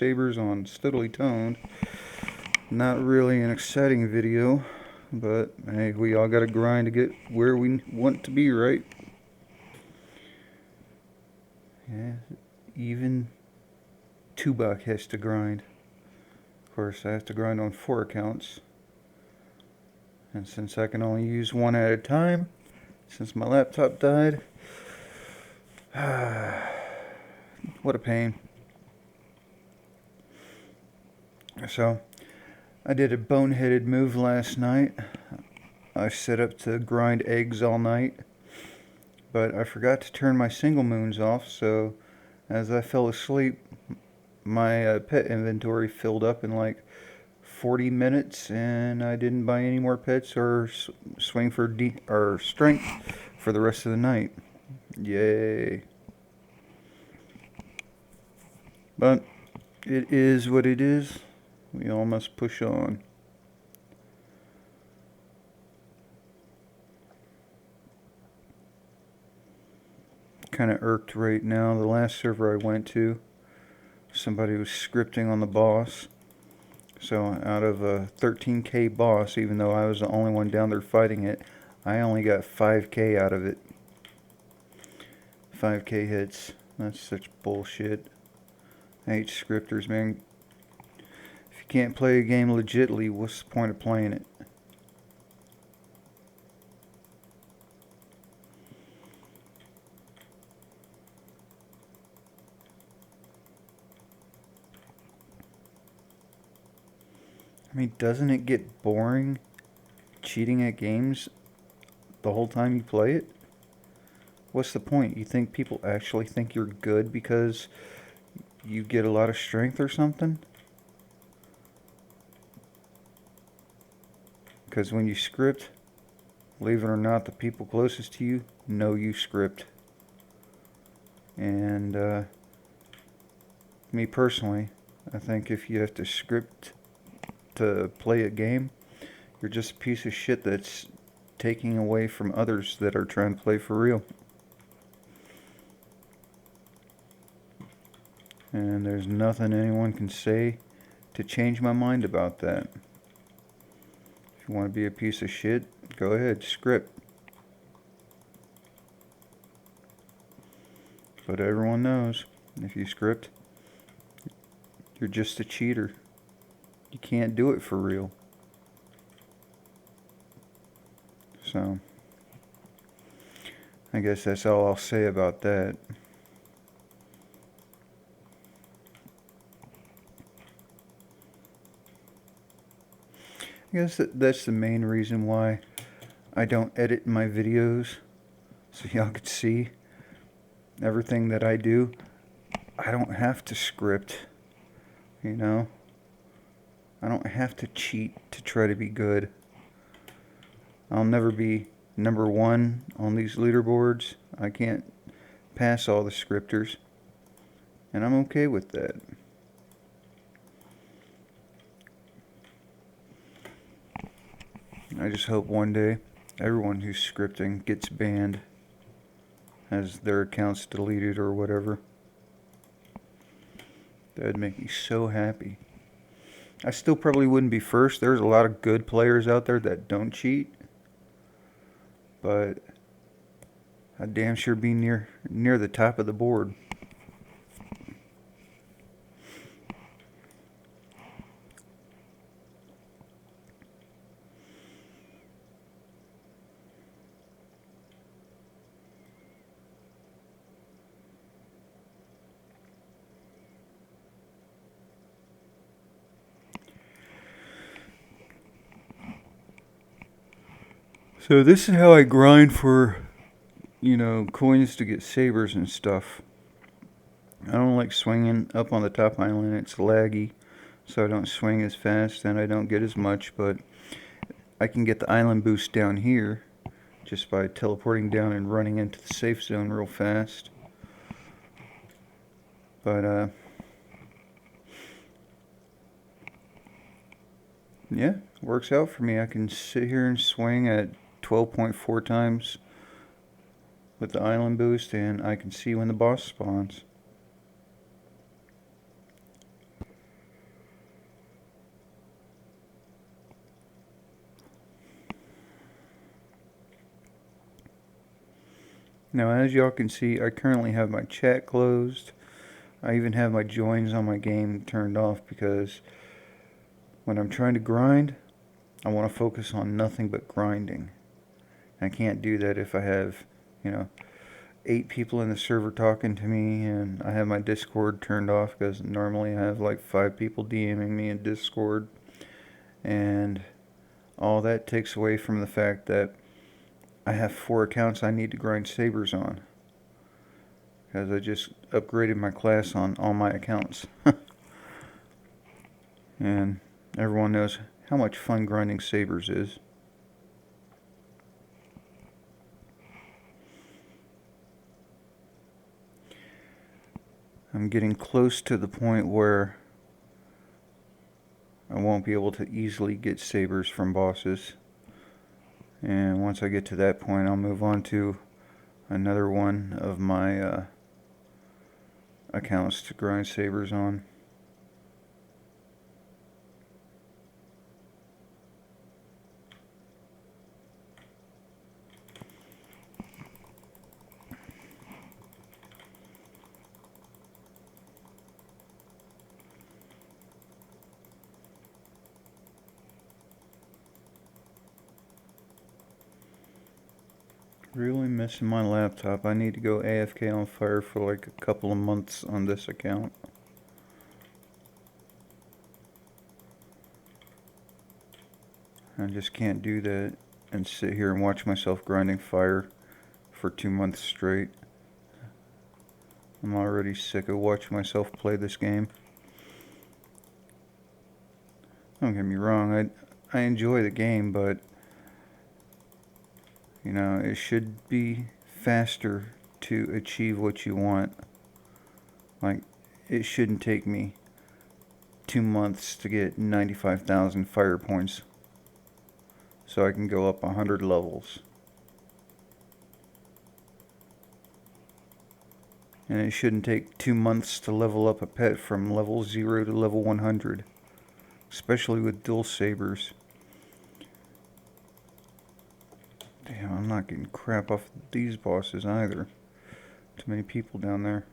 sabers on steadily toned. Not really an exciting video, but hey, we all gotta grind to get where we want to be, right? Yeah, even Toobock has to grind. Of course, I have to grind on 4 accounts. And since I can only use one at a time, since my laptop died, what a pain. So, I did a boneheaded move last night. I set up to grind eggs all night, but I forgot to turn my single moons off, so as I fell asleep, my pet inventory filled up in like 40 minutes, and I didn't buy any more pets or swing for or strength for the rest of the night. Yay. But it is what it is. We all must push on. Kind of irked right now. The last server I went to, somebody was scripting on the boss. So out of a 13k boss, even though I was the only one down there fighting it, I only got 5k out of it. 5k hits. That's such bullshit. I hate scripters, man. If you can't play a game legitly, what's the point of playing it? I mean, doesn't it get boring cheating at games the whole time you play it? What's the point? You think people actually think you're good because you get a lot of strength or something? Because when you script, believe it or not, the people closest to you know you script. And me personally, I think if you have to script to play a game, you're just a piece of shit that's taking away from others that are trying to play for real. And there's nothing anyone can say to change my mind about that. If you want to be a piece of shit, go ahead, script. But everyone knows, if you script, you're just a cheater. You can't do it for real. So, I guess that's all I'll say about that. I guess that's the main reason why I don't edit my videos, so y'all could see everything that I do. I don't have to script, you know? I don't have to cheat to try to be good. I'll never be number 1 on these leaderboards. I can't pass all the scripters, and I'm okay with that. I just hope one day everyone who's scripting gets banned, has their accounts deleted or whatever. That'd make me so happy. I still probably wouldn't be first. There's a lot of good players out there that don't cheat, but I'd damn sure be near the top of the board. So this is how I grind for, coins to get sabers and stuff. I don't like swinging up on the top island. It's laggy, so I don't swing as fast and I don't get as much, but I can get the island boost down here just by teleporting down and running into the safe zone real fast. But yeah, works out for me. I can sit here and swing at 12.4 times with the island boost, and I can see when the boss spawns. Now, as y'all can see, I currently have my chat closed. I even have my joins on my game turned off because when I'm trying to grind, I want to focus on nothing but grinding. I can't do that if I have, 8 people in the server talking to me and I have my Discord turned off, because normally I have like 5 people DMing me in Discord, and all that takes away from the fact that I have 4 accounts I need to grind sabers on, because I just upgraded my class on all my accounts. And everyone knows how much fun grinding sabers is. I'm getting close to the point where I won't be able to easily get sabers from bosses. And once I get to that point, I'll move on to another one of my accounts to grind sabers on. Really missing my laptop. I need to go AFK on fire for like a couple of months on this account. I just can't do that and sit here and watch myself grinding fire for 2 months straight. I'm already sick of watching myself play this game. Don't get me wrong, I enjoy the game, but it should be faster to achieve what you want. Like, it shouldn't take me 2 months to get 95,000 fire points so I can go up 100 levels. And it shouldn't take 2 months to level up a pet from level 0 to level 100. Especially with dual sabers. Damn, I'm not getting crap off these bosses either. Too many people down there.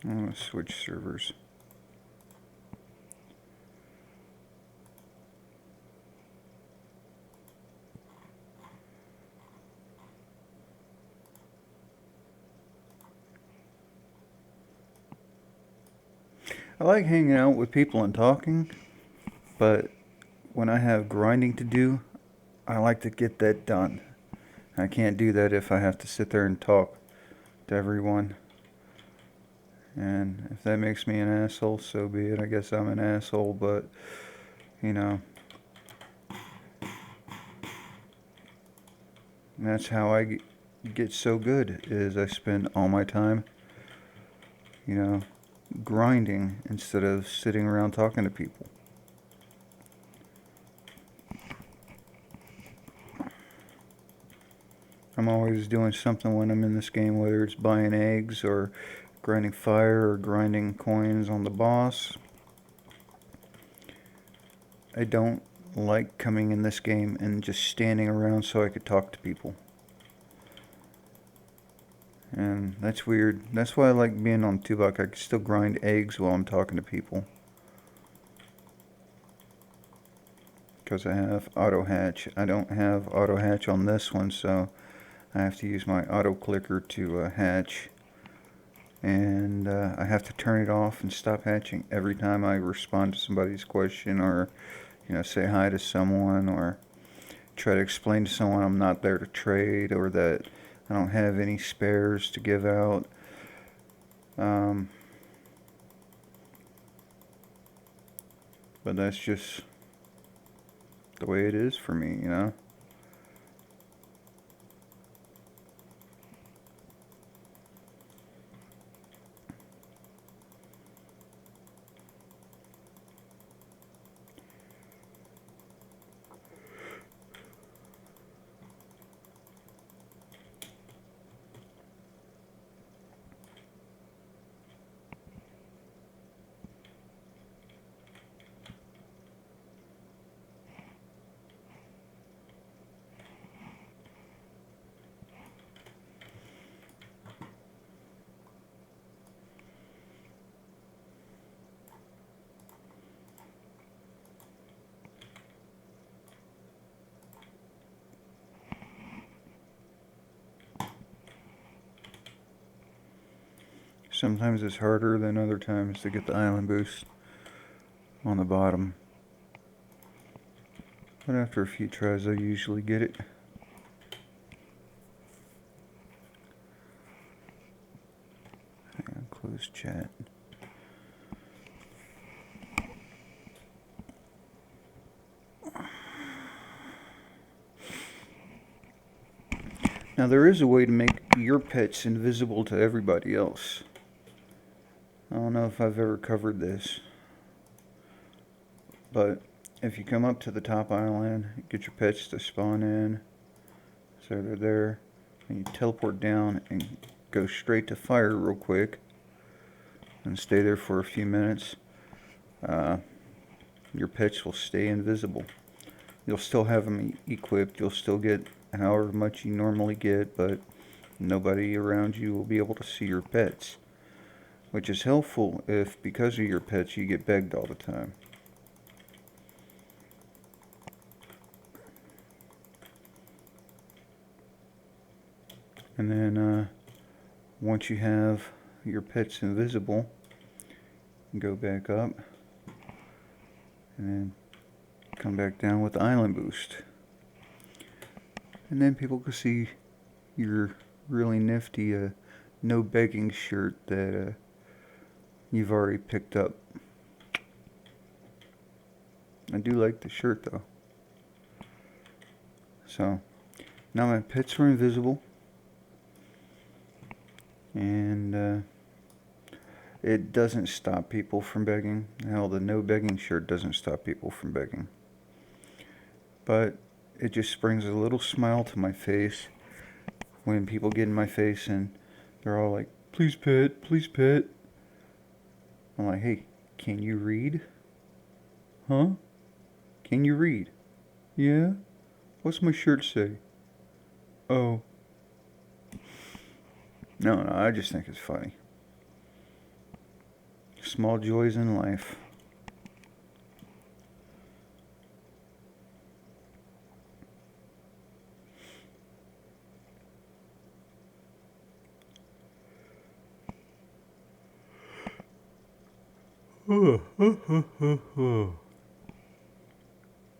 I'm gonna switch servers. I like hanging out with people and talking, but when I have grinding to do, I like to get that done. I can't do that if I have to sit there and talk to everyone. And if that makes me an asshole, so be it. I guess I'm an asshole, but, that's how I get so good, is I spend all my time, grinding instead of sitting around talking to people. I'm always doing something when I'm in this game, whether it's buying eggs or grinding fire or grinding coins on the boss. I don't like coming in this game and just standing around so I could talk to people. And that's weird. That's why I like being on Toobock. I can still grind eggs while I'm talking to people. Because I have auto hatch. I don't have auto hatch on this one, so I have to use my auto clicker to hatch. And I have to turn it off and stop hatching every time I respond to somebody's question, or say hi to someone, or try to explain to someone I'm not there to trade, or that I don't have any spares to give out. But that's just the way it is for me, Sometimes it's harder than other times to get the island boost on the bottom. But after a few tries, I usually get it. Hang on, close chat. Now there is a way to make your pets invisible to everybody else. I don't know if I've ever covered this, but if you come up to the top island, get your pets to spawn in, so they're there, and you teleport down and go straight to fire real quick, and stay there for a few minutes, your pets will stay invisible. You'll still have them equipped, you'll still get however much you normally get, but nobody around you will be able to see your pets, which is helpful if, because of your pets, you get begged all the time. And then once you have your pets invisible, go back up and then come back down with the island boost. And then people can see your really nifty no begging shirt that you've already picked up. I do like the shirt though. So now my pets are invisible, and it doesn't stop people from begging. Hell, the no begging shirt doesn't stop people from begging. But it just brings a little smile to my face when people get in my face and they're all like, please pet, please pet. I'm like, hey, can you read? Huh? Can you read? Yeah? What's my shirt say? Oh. No, I just think it's funny. Small joys in life.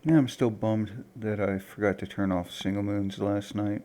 Yeah, I'm still bummed that I forgot to turn off single moons last night.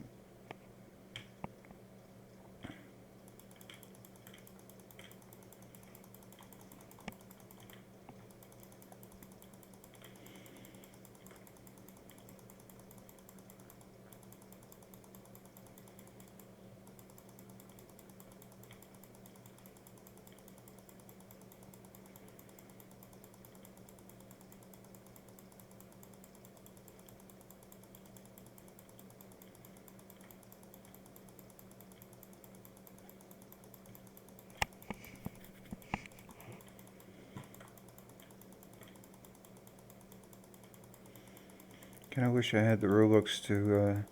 Kinda wish I had the Robux to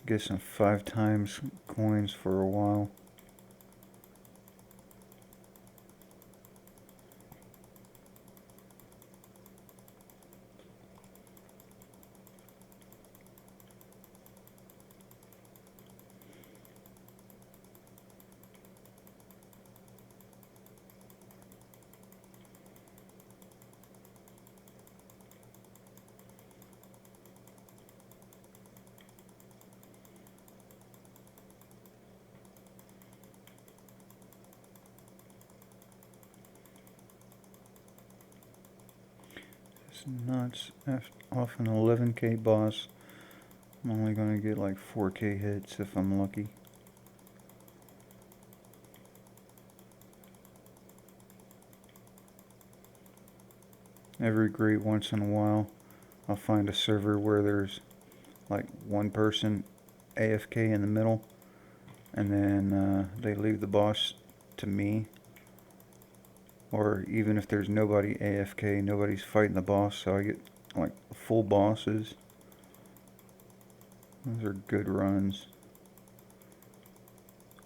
get some 5 times coins for a while. It's nuts. Off an 11k boss, I'm only gonna get like 4k hits if I'm lucky. Every great once in a while, I'll find a server where there's like one person AFK in the middle, and then they leave the boss to me. Or even if there's nobody AFK, nobody's fighting the boss, so I get like full bosses. Those are good runs.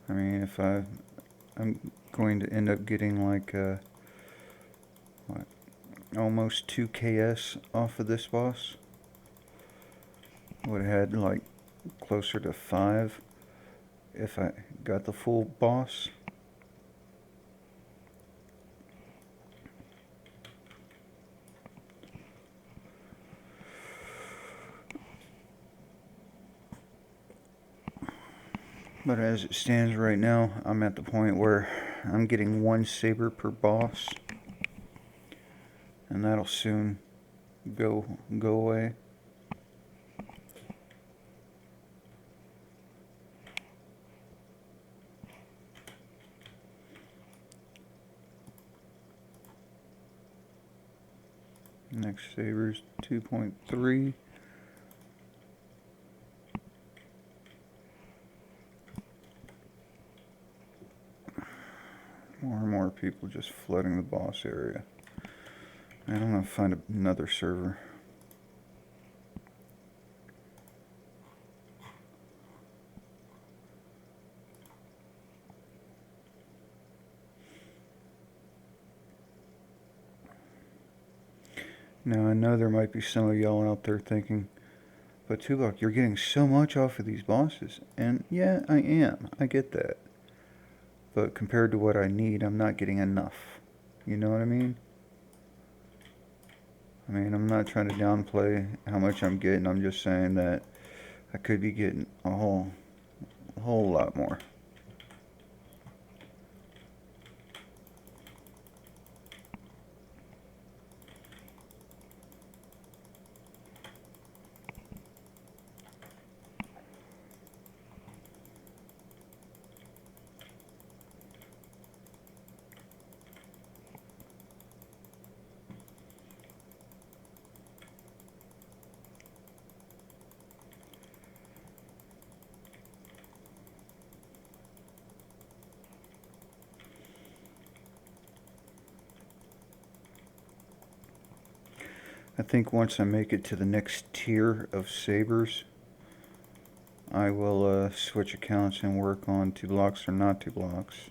I mean, if I'm going to end up getting like what, almost 2 KS off of this boss. Would have had like closer to 5 if I got the full boss. But as it stands right now, I'm at the point where I'm getting one saber per boss, and that'll soon go away. Next saber's 2.3. More and more people just flooding the boss area. I'm gonna find another server. Now I know there might be some of y'all out there thinking, but Toobock, you're getting so much off of these bosses. And yeah, I am. I get that. But compared to what I need, I'm not getting enough. You know what I mean? I'm not trying to downplay how much I'm getting. I'm just saying that I could be getting a whole lot more. I think once I make it to the next tier of sabers, I will switch accounts and work on 2 blocks or not 2 blocks.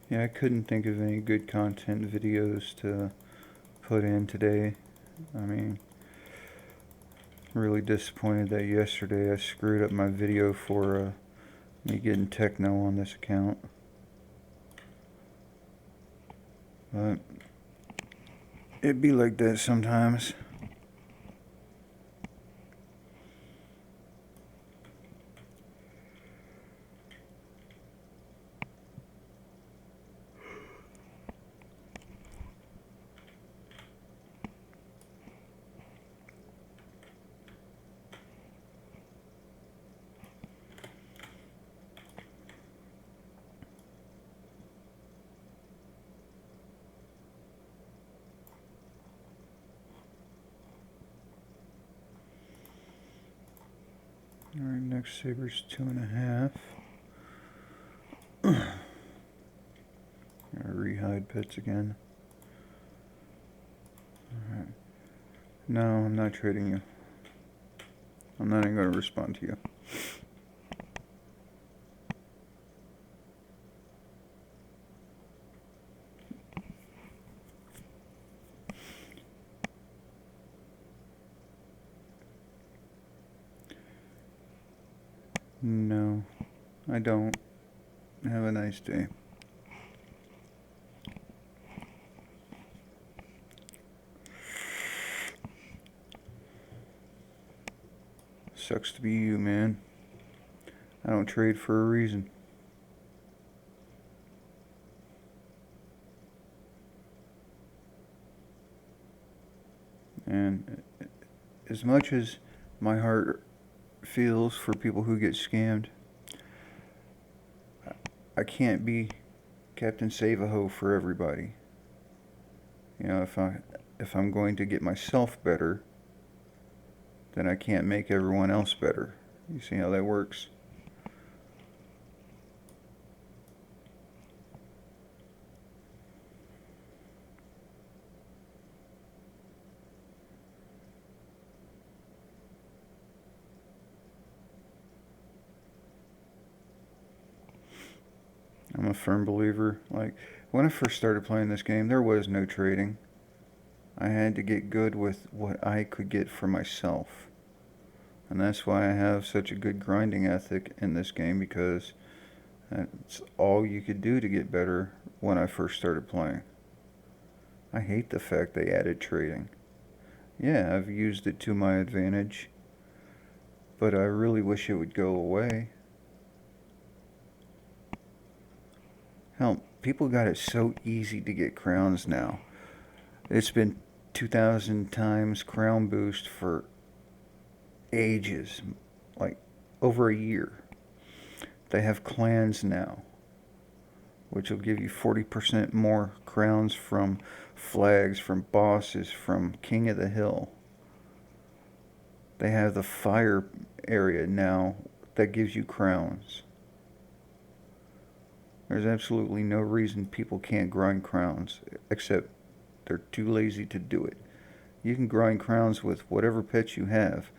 Yeah, I couldn't think of any good content videos to put in today. Really disappointed that yesterday I screwed up my video for me getting techno on this account. But it be like that sometimes. Alright, next saber's 2.5. Rehide pits again. Alright. No, I'm not trading you. I'm not even going to respond to you. No, I don't. Have a nice day. Sucks to be you, man. I don't trade for a reason. And as much as my heart feels for people who get scammed, I can't be Captain Save-A-Ho for everybody. You know, if I'm going to get myself better, then I can't make everyone else better. You see how that works? I'm a firm believer. Like, when I first started playing this game, there was no trading. I had to get good with what I could get for myself. And that's why I have such a good grinding ethic in this game, because that's all you could do to get better when I first started playing. I hate the fact they added trading. Yeah, I've used it to my advantage, but I really wish it would go away. Hell, people got it so easy to get crowns now. It's been 2,000 times crown boost for ages, like over a year. They have clans now, which will give you 40% more crowns from flags, from bosses, from King of the Hill. They have the fire area now that gives you crowns. There's absolutely no reason people can't grind crowns, except they're too lazy to do it. You can grind crowns with whatever pets you have.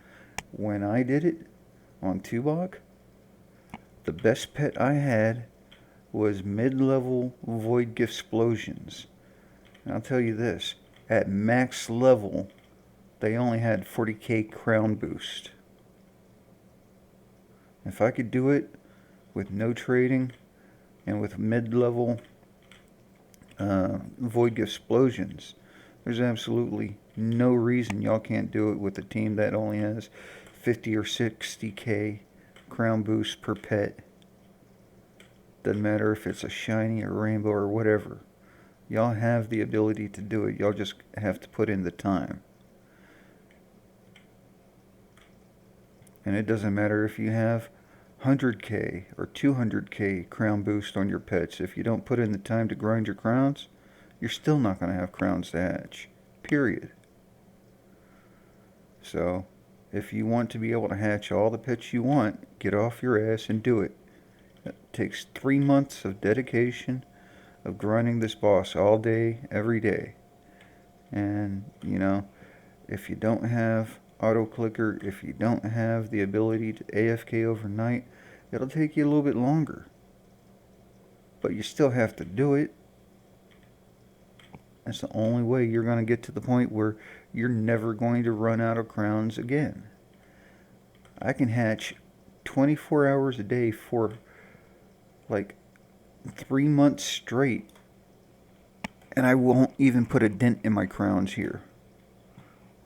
When I did it on Toobock, the best pet I had was mid-level Void Giftsplosions. And I'll tell you this, at max level, they only had 40k crown boost. If I could do it with no trading and with mid-level Void Giftsplosions, there's absolutely no reason y'all can't do it with a team that only has 50 or 60k crown boost per pet. Doesn't matter if it's a shiny or rainbow or whatever. Y'all have the ability to do it. Y'all just have to put in the time. And it doesn't matter if you have 100k or 200k crown boost on your pets. If you don't put in the time to grind your crowns, you're still not going to have crowns to hatch. Period. So, if you want to be able to hatch all the pets you want, get off your ass and do it. It takes 3 months of dedication of grinding this boss all day, every day. And, you know, if you don't have auto clicker, if you don't have the ability to AFK overnight, it'll take you a little bit longer. But you still have to do it. That's the only way you're going to get to the point where you're never going to run out of crowns again. I can hatch 24 hours a day for like 3 months straight, and I won't even put a dent in my crowns here.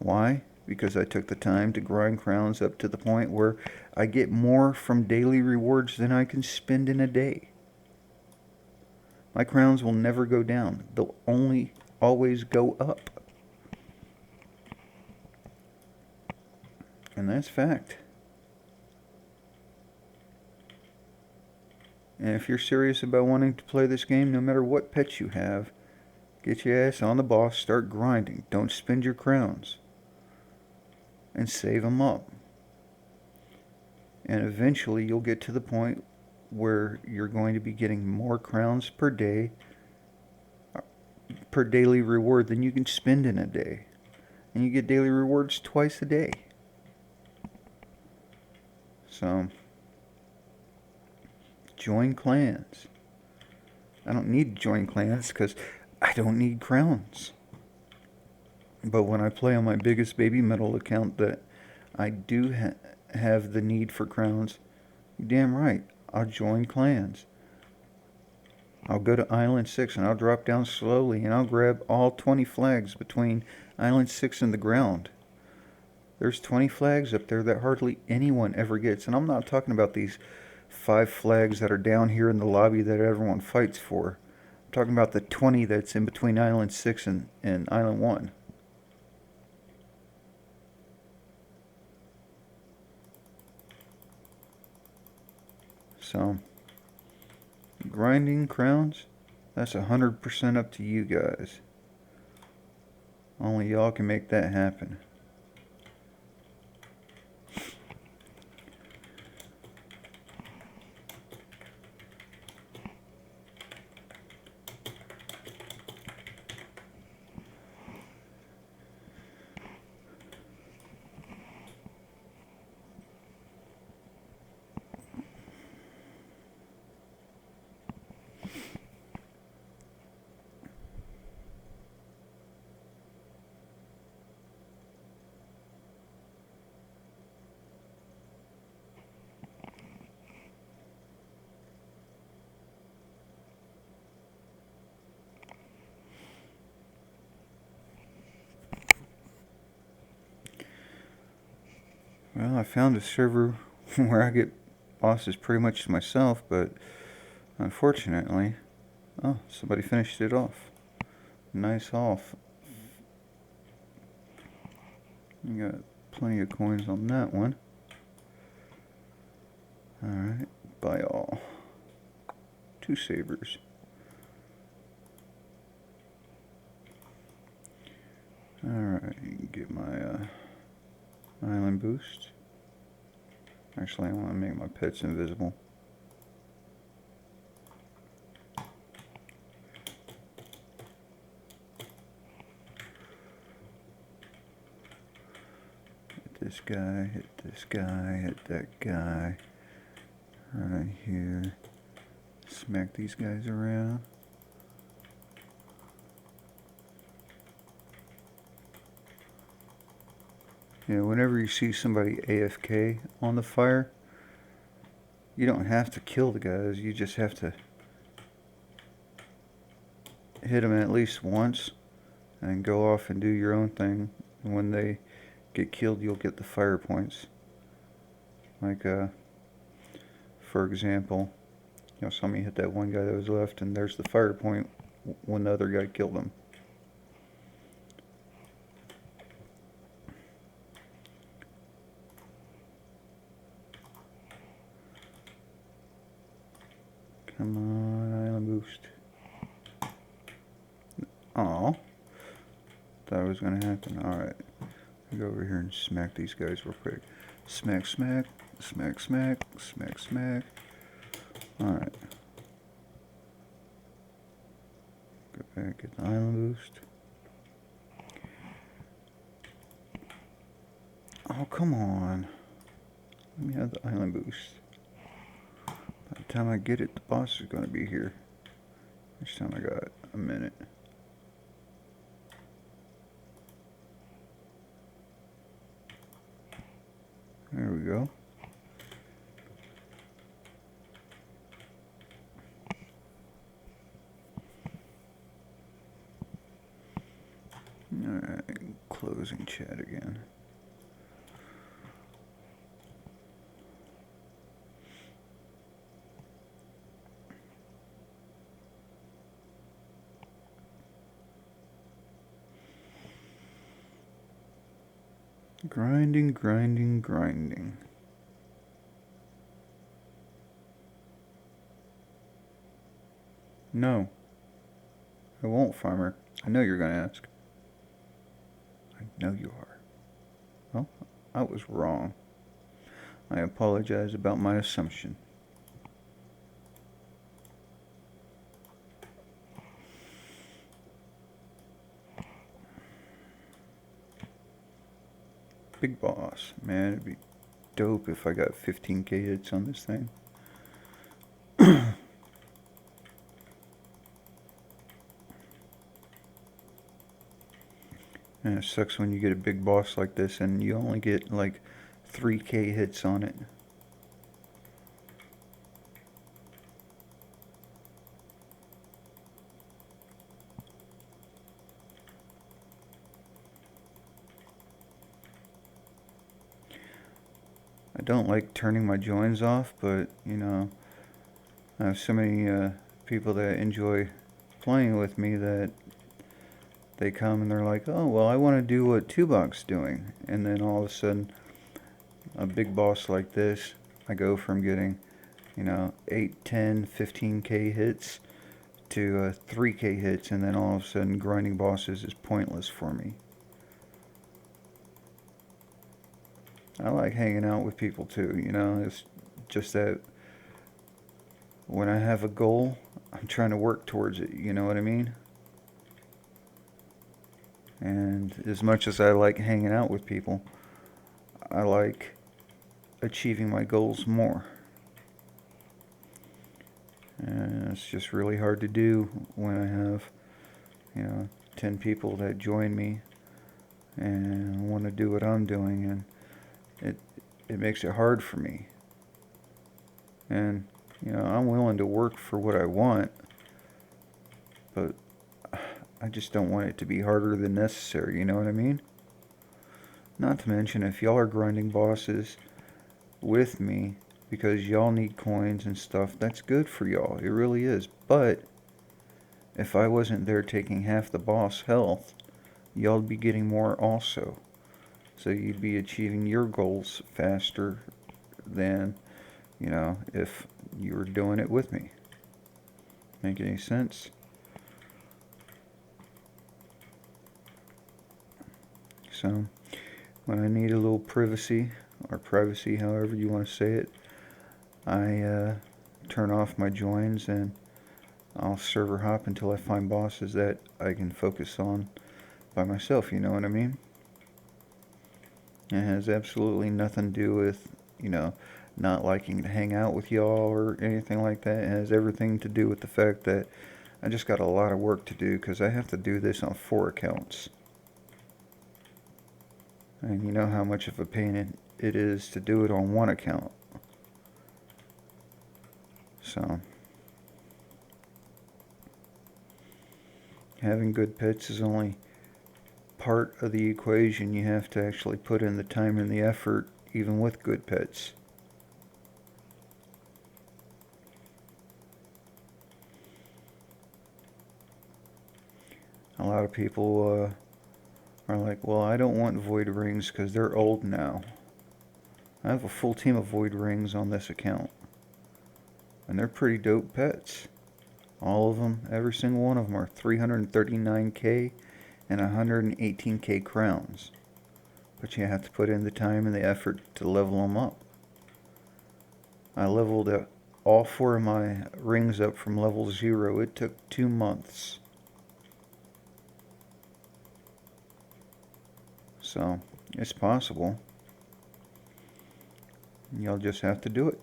Why? Because I took the time to grind crowns up to the point where I get more from daily rewards than I can spend in a day. My crowns will never go down. They'll only always go up. And that's fact. And if you're serious about wanting to play this game, no matter what pets you have, get your ass on the boss, start grinding. Don't spend your crowns. And save them up. And eventually you'll get to the point where you're going to be getting more crowns per day, per daily reward, than you can spend in a day. And you get daily rewards twice a day. So, join clans. I don't need to join clans because I don't need crowns. But when I play on my biggest baby metal account that I do have the need for crowns, you're damn right, I'll join clans. I'll go to Island 6 and I'll drop down slowly and I'll grab all 20 flags between Island 6 and the ground. There's 20 flags up there that hardly anyone ever gets. And I'm not talking about these 5 flags that are down here in the lobby that everyone fights for. I'm talking about the 20 that's in between Island 6 and Island 1. So, grinding crowns, that's 100% up to you guys. Only y'all can make that happen. Well, I found a server where I get bosses pretty much to myself, but unfortunately, oh, somebody finished it off. Nice off. You got plenty of coins on that one. Alright, buy all. 2 sabers. Alright, get my island boost. Actually, I want to make my pets invisible. Hit this guy, hit this guy, hit that guy. Right here. Smack these guys around. You know, whenever you see somebody AFK on the fire, you don't have to kill the guys, you just have to hit them at least once and go off and do your own thing. And when they get killed, you'll get the fire points. Like, for example, you know, somebody hit that one guy that was left, and there's the fire point when the other guy killed him. Come on, island boost. Aw. Thought it was gonna happen. Alright. Go over here and smack these guys real quick. Smack, smack, smack, smack, smack, smack. Alright. Go back, get the island boost. Oh, come on. Let me have the island boost. By the time I get it, the boss is going to be here. Each time I got a minute. There we go. Alright, closing chat again. Grinding, grinding, grinding. No. I won't, farmer. I know you're going to ask. I know you are. Well, I was wrong. I apologize about my assumption. Big boss. Man, it'd be dope if I got 15k hits on this thing. And it sucks when you get a big boss like this and you only get like 3k hits on it. I don't like turning my joins off, but you know, I have so many people that enjoy playing with me that they come and they're like, oh, well, I want to do what Toobock's doing. And then all of a sudden, a big boss like this, I go from getting, you know, 8, 10, 15k hits to 3k hits, and then all of a sudden grinding bosses is pointless for me. I like hanging out with people too, you know, it's just that when I have a goal, I'm trying to work towards it, you know what I mean? And as much as I like hanging out with people, I like achieving my goals more. And it's just really hard to do when I have, you know, 10 people that join me and want to do what I'm doing, and it makes it hard for me. And, you know, I'm willing to work for what I want, but I just don't want it to be harder than necessary, you know what I mean? Not to mention, if y'all are grinding bosses with me because y'all need coins and stuff, that's good for y'all. It really is. But if I wasn't there taking half the boss health, y'all'd be getting more also. So you'd be achieving your goals faster than, you know, if you were doing it with me. Make any sense? So, when I need a little privacy, or privacy, however you want to say it, I turn off my joins and I'll server hop until I find bosses that I can focus on by myself, you know what I mean? It has absolutely nothing to do with, you know, not liking to hang out with y'all or anything like that. It has everything to do with the fact that I just got a lot of work to do because I have to do this on 4 accounts. And you know how much of a pain it is to do it on 1 account. So, having good pets is only part of the equation. You have to actually put in the time and the effort even with good pets. A lot of people are like, well, I don't want void rings because they're old now. I have a full team of void rings on this account. And they're pretty dope pets. All of them, every single one of them are 339k and 118k crowns. But you have to put in the time and the effort to level them up. I leveled all 4 of my rings up from level 0. It took 2 months. So, it's possible. Y'all just have to do it.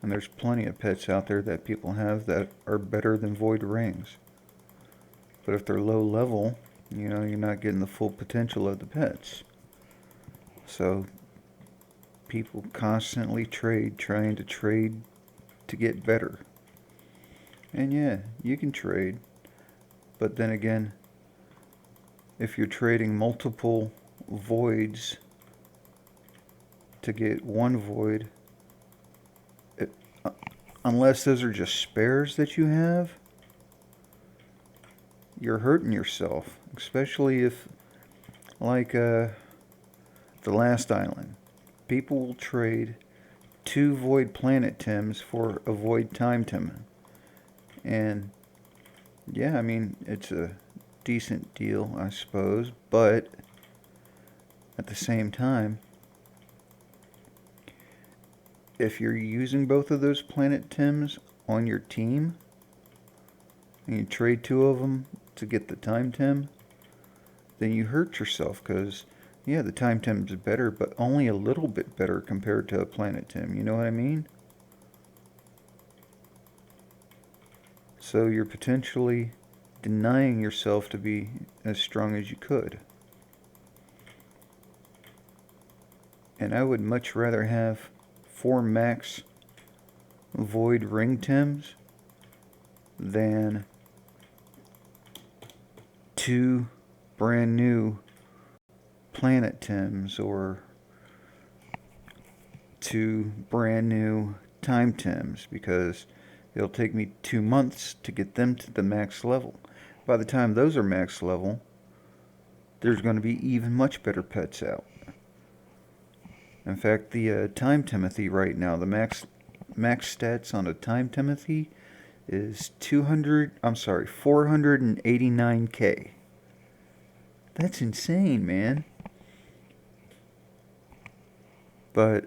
And there's plenty of pets out there that people have that are better than void rings. But if they're low level, you know, you're not getting the full potential of the pets. So, people constantly trade, trying to trade to get better. And yeah, you can trade. But then again, if you're trading multiple voids to get 1 void, unless those are just spares that you have, you're hurting yourself. Especially if, like the last island, people will trade 2 void planet Tims for a void time Tim. And yeah, I mean, it's a decent deal, I suppose, but at the same time, if you're using both of those planet Tims on your team, and you trade 2 of them to get the time Tim, then you hurt yourself, because, yeah, the time Tim's better, but only a little bit better compared to a planet Tim, you know what I mean? So you're potentially denying yourself to be as strong as you could. And I would much rather have 4 max void ring Tims than 2 brand new planet Tims or 2 brand new time Tims, because it'll take me 2 months to get them to the max level. By the time those are max level, there's going to be even much better pets out. In fact, the Time Timothy right now, the max stats on a Time Timothy is 489k. That's insane, man. But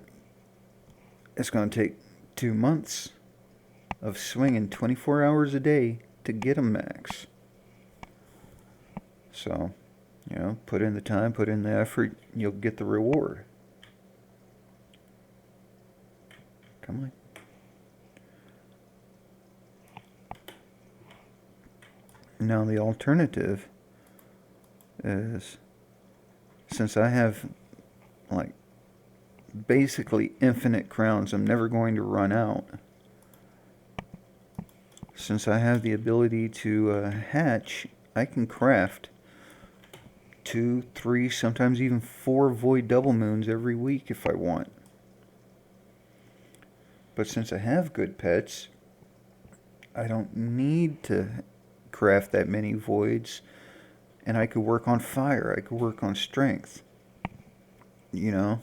it's going to take 2 months of swinging 24 hours a day to get them max. So, you know, put in the time, put in the effort, you'll get the reward. Come on. Now the alternative is, since I have like basically infinite crowns, I'm never going to run out. Since I have the ability to hatch I can craft 2, 3, sometimes even 4 void double moons every week if I want. But since I have good pets, I don't need to craft that many voids, and I could work on fire, I could work on strength. You know,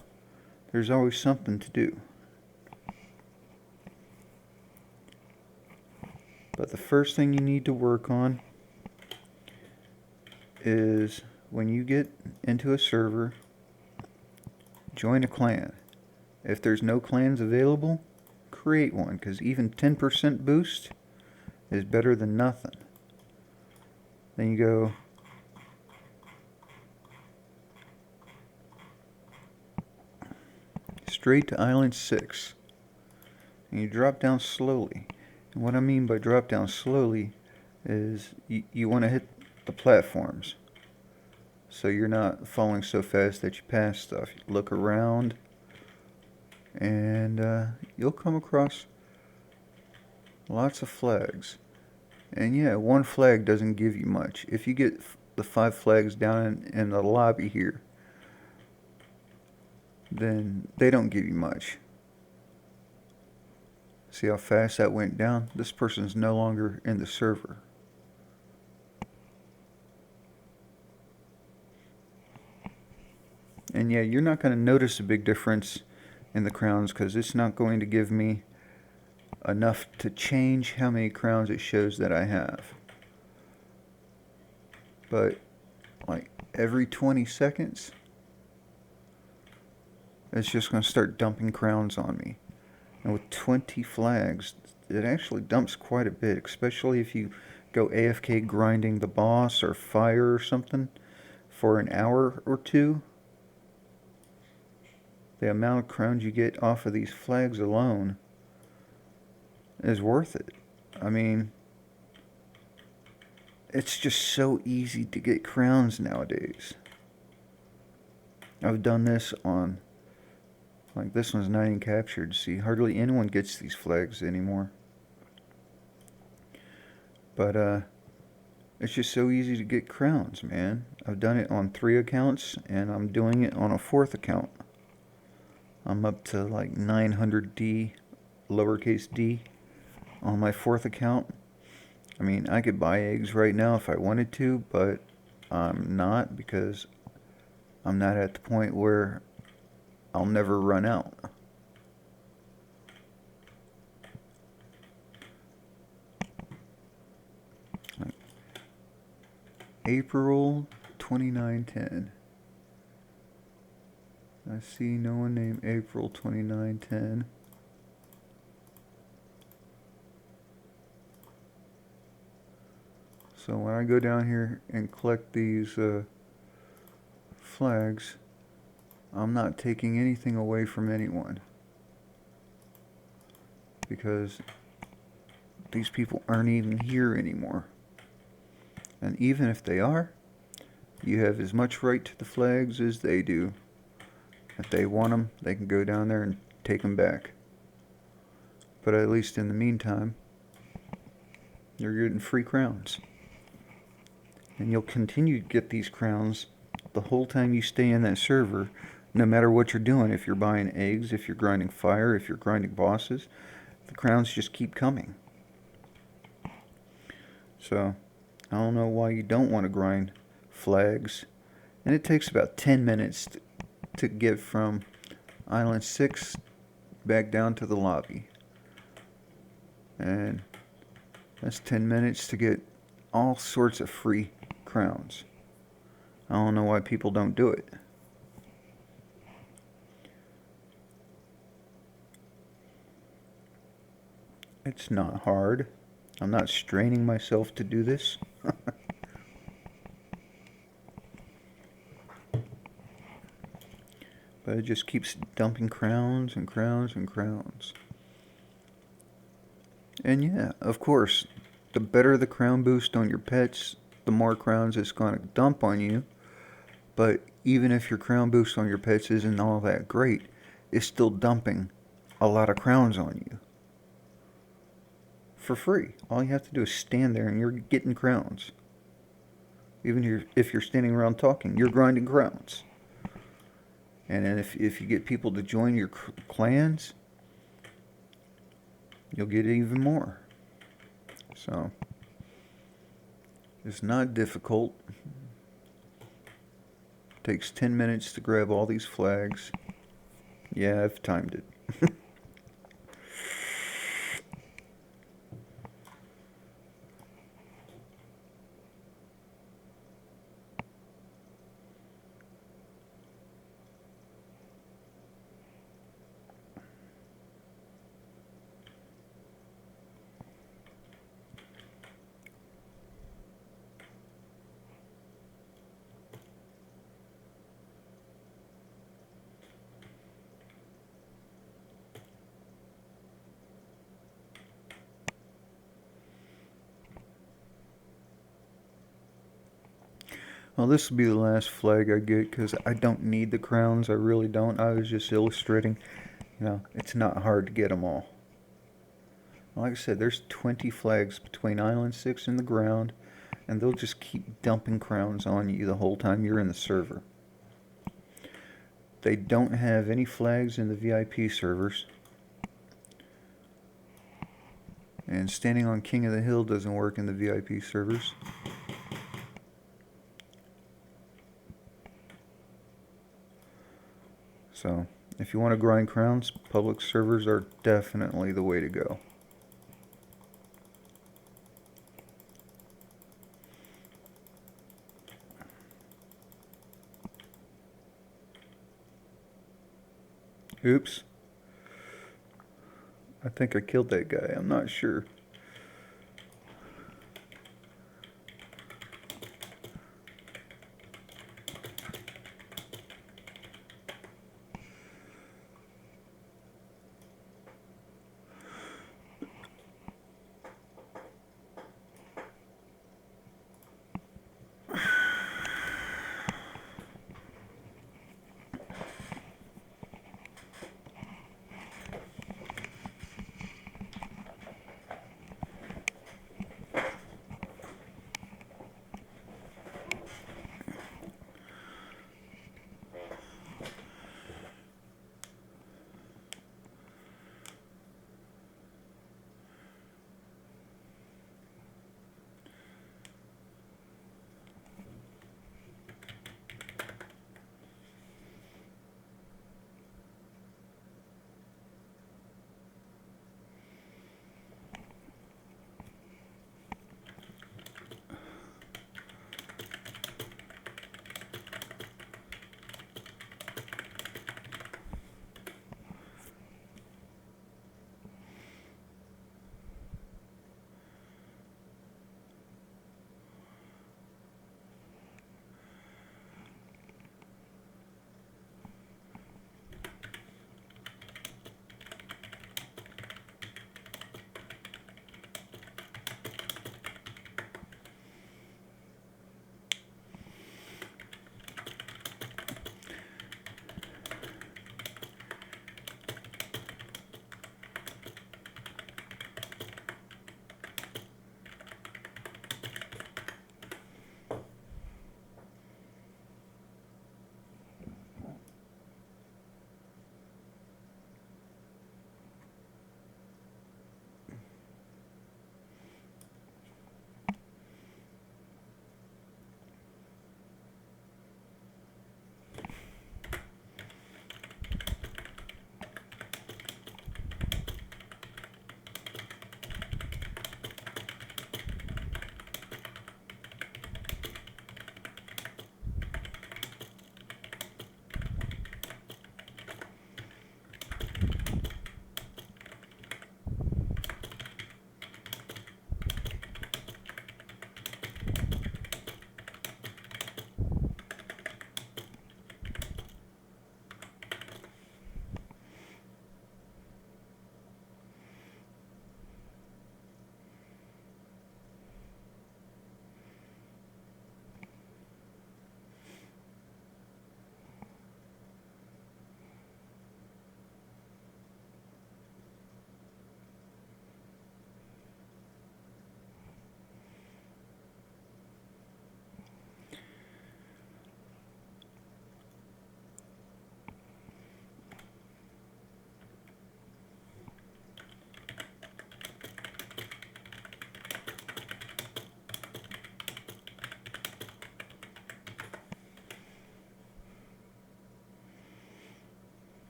there's always something to do. But the first thing you need to work on is when you get into a server, join a clan. If there's no clans available, create one, because even 10% boost is better than nothing. Then you go straight to Island 6, and you drop down slowly. And what I mean by drop down slowly is you want to hit the platforms, so you're not falling so fast that you pass stuff. You look around, and you'll come across lots of flags. And yeah, one flag doesn't give you much. If you get the 5 flags down in the lobby here, then they don't give you much. See how fast that went down? This person's no longer in the server. And yeah, you're not going to notice a big difference in the crowns, because it's not going to give me enough to change how many crowns it shows that I have. But like every 20 seconds, it's just going to start dumping crowns on me. And with 20 flags, it actually dumps quite a bit, especially if you go AFK grinding the boss or fire or something for an hour or two. The amount of crowns you get off of these flags alone is worth it. I mean, it's just so easy to get crowns nowadays. I've done this on, like, this one's not even captured. See, hardly anyone gets these flags anymore. But it's just so easy to get crowns, man. I've done it on 3 accounts, and I'm doing it on a 4th account. I'm up to like 900D, lowercase d, on my 4th account. I mean, I could buy eggs right now if I wanted to, but I'm not, because I'm not at the point where I'll never run out. April 2910. I see no one named April 2910. So when I go down here and collect these flags, I'm not taking anything away from anyone, because these people aren't even here anymore. And even if they are, you have as much right to the flags as they do. If they want them, they can go down there and take them back. But at least in the meantime, you're getting free crowns. And you'll continue to get these crowns the whole time you stay in that server, no matter what you're doing. If you're buying eggs, if you're grinding fire, if you're grinding bosses, the crowns just keep coming. So, I don't know why you don't want to grind flags. And it takes about 10 minutes to get from Island 6 back down to the lobby. And that's 10 minutes to get all sorts of free crowns. I don't know why people don't do it. It's not hard. I'm not straining myself to do this. But it just keeps dumping crowns and crowns and crowns. And yeah, of course, the better the crown boost on your pets, the more crowns it's going to dump on you. But even if your crown boost on your pets isn't all that great, it's still dumping a lot of crowns on you. For free. All you have to do is stand there and you're getting crowns. Even if you're standing around talking, you're grinding crowns. And then if you get people to join your clans, you'll get even more. So, it's not difficult. Takes 10 minutes to grab all these flags. Yeah, I've timed it. Well, this will be the last flag I get because I don't need the crowns. I really don't. I was just illustrating. It's not hard to get them all. Like I said, there's 20 flags between Island 6 and the ground, and they'll just keep dumping crowns on you the whole time you're in the server. They don't have any flags in the VIP servers. And standing on King of the Hill doesn't work in the VIP servers. So, if you want to grind crowns, public servers are definitely the way to go. Oops. I think I killed that guy. I'm not sure.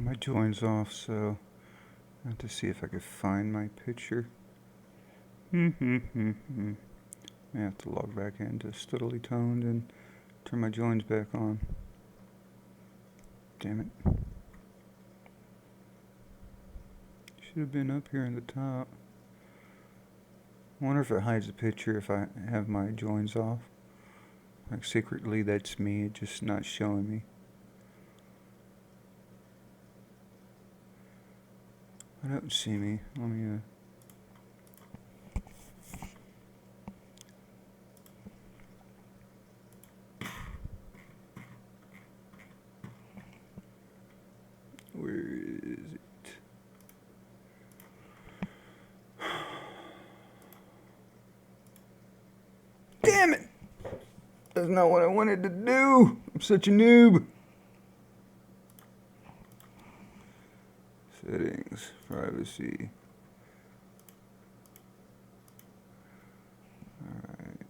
My join's off, so I have to see if I could find my picture. I have to log back into steadily toned and turn my joins back on. Damn it. Should have been up here in the top. I wonder if it hides the picture if I have my joins off. Like secretly that's me, it's just not showing me. I don't see me. Let me where is it? Damn it! That's not what I wanted to do! I'm such a noob! Settings, privacy. Alright.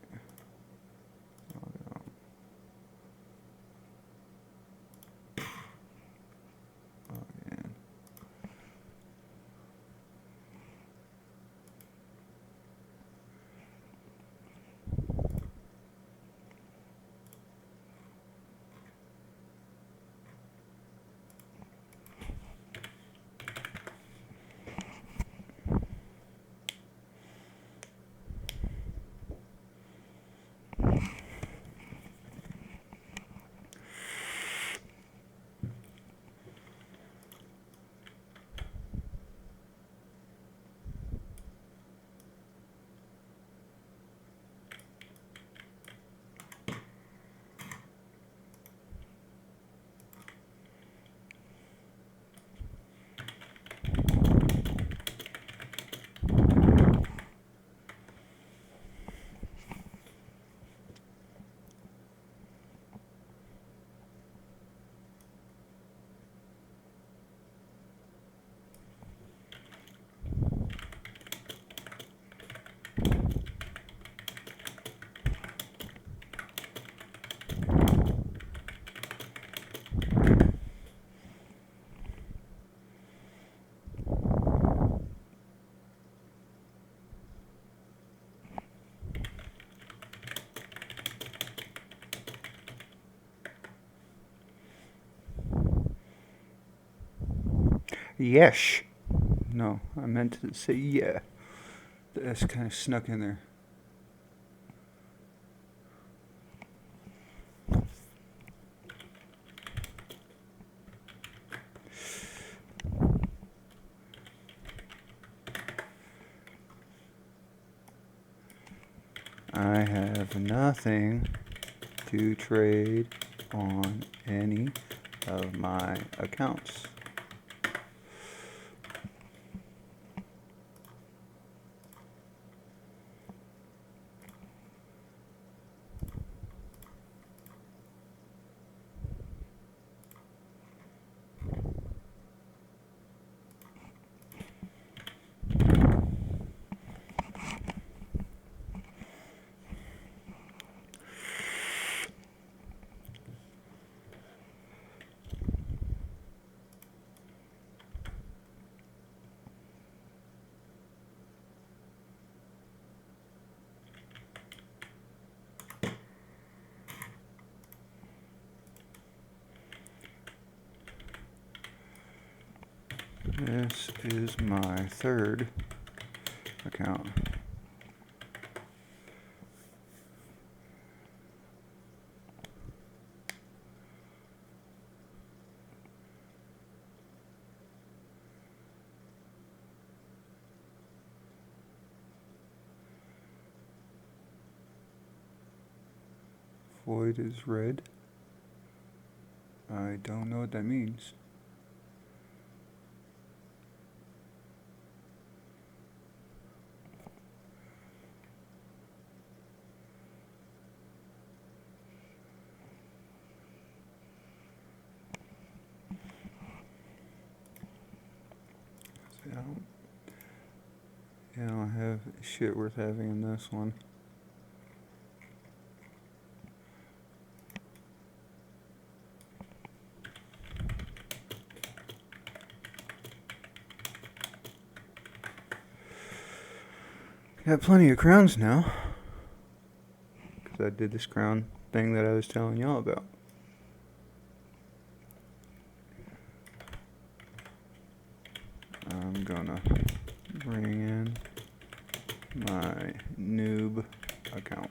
Log in. Yes. No, I meant to say yeah. The S kind of snuck in there. I have nothing to trade on any of my accounts. This is my third account. void is red. I don't know what that means. I don't have shit worth having in this one. Got plenty of crowns now, because I did this crown thing that I was telling y'all about. I'm gonna bring in my noob account.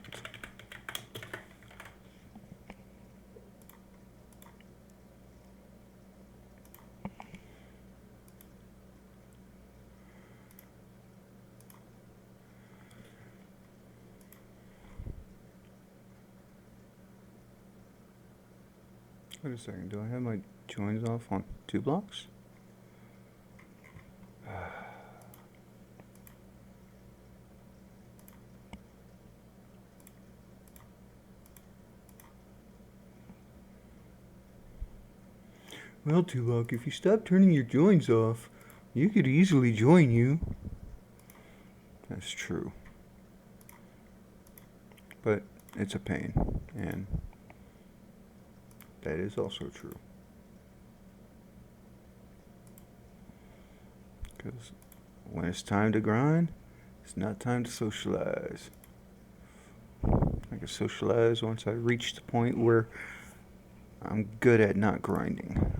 Wait a second, do I have my joins off on Toobock? Well, Toobock, if you stop turning your joins off, you could easily join you. That's true. But it's a pain, and that is also true. Because when it's time to grind, it's not time to socialize. I can socialize once I reach the point where I'm good at not grinding.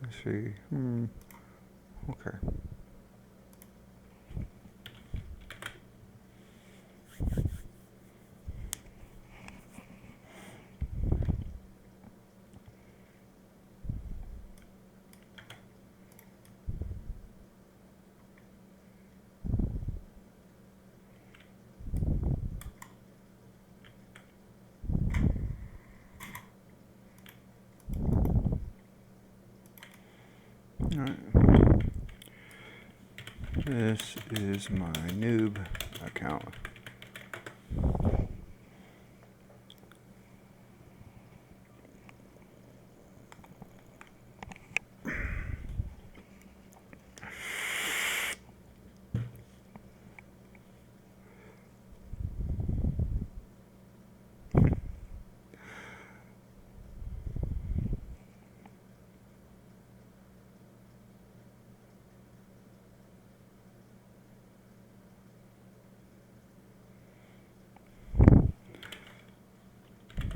Let's see. Okay. Alright. This is my noob account.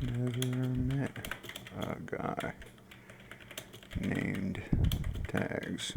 Never met a guy named Tags.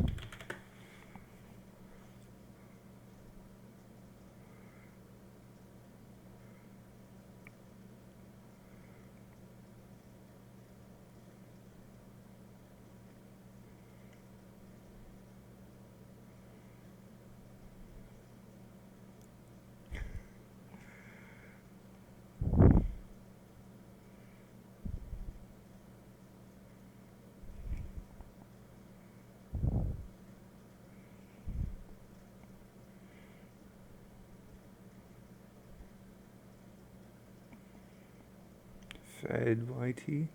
Fed YT.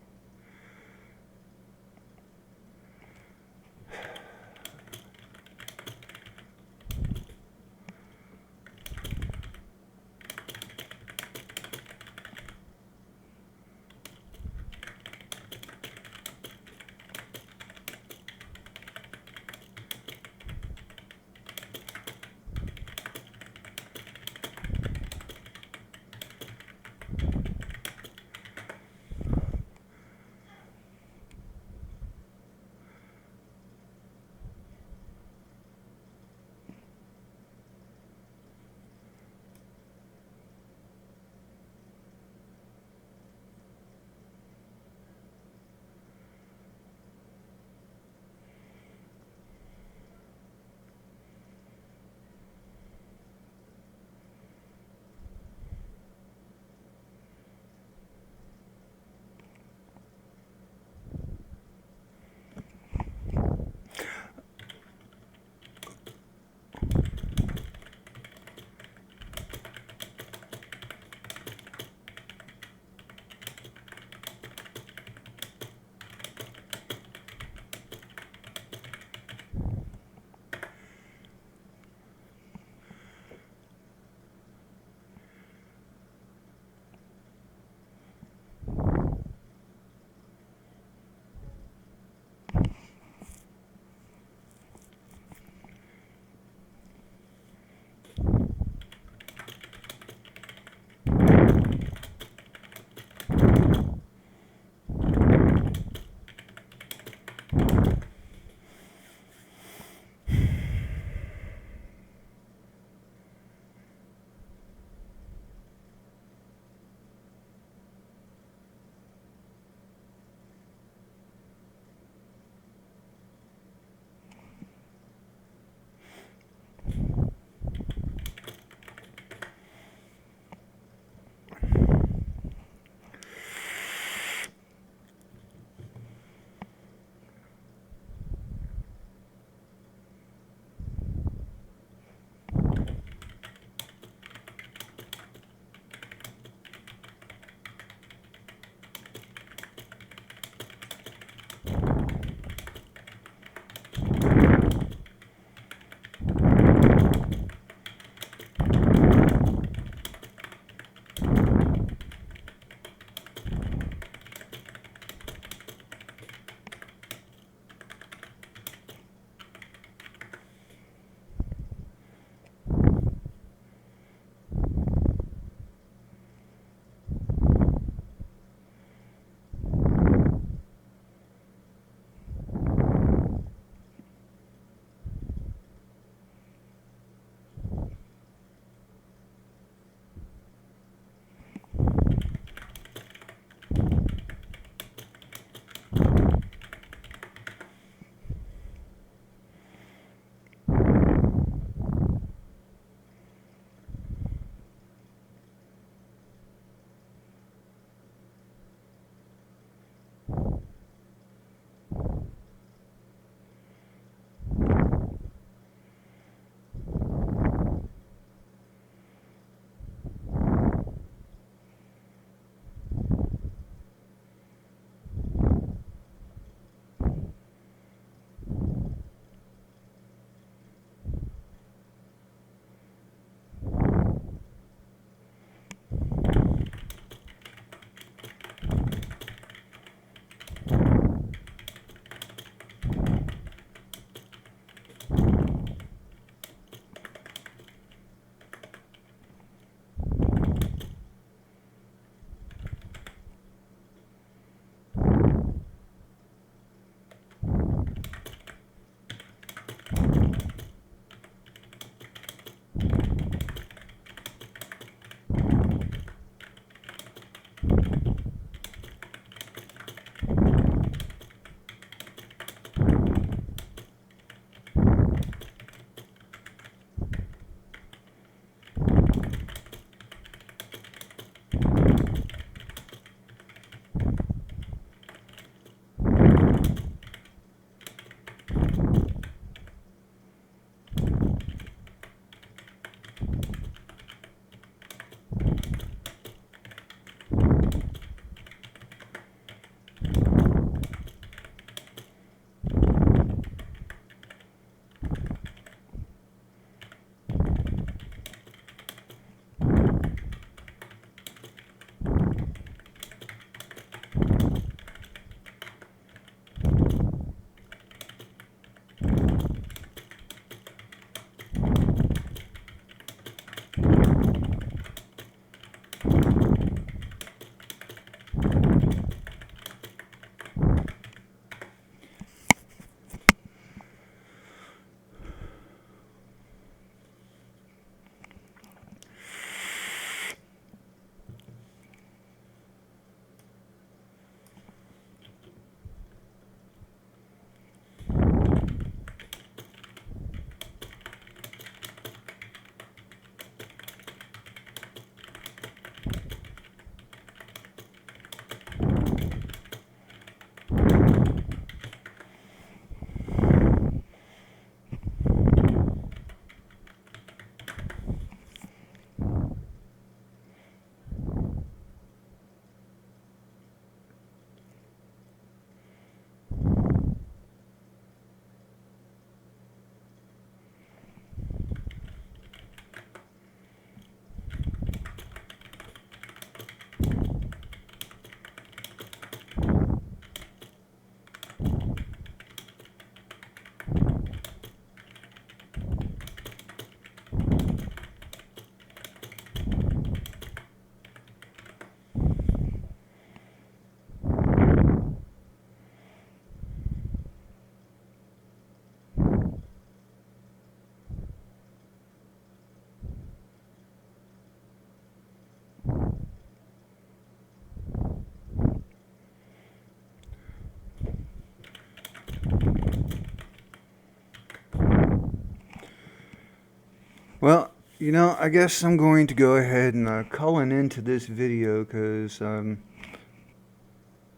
You know, I guess I'm going to go ahead and call an end to this video because I'm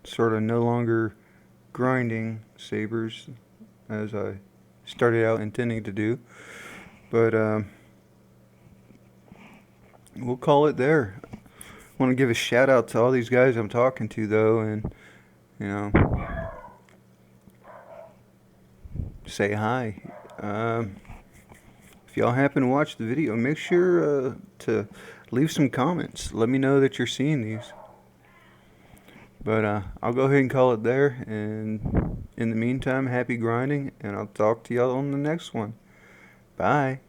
sort of no longer grinding sabers as I started out intending to do. But we'll call it there. I want to give a shout out to all these guys I'm talking to, though, and, you know, say hi. If y'all happen to watch the video, make sure to leave some comments. Let me know that you're seeing these. But I'll go ahead and call it there. And in the meantime, happy grinding, and I'll talk to y'all on the next one. Bye.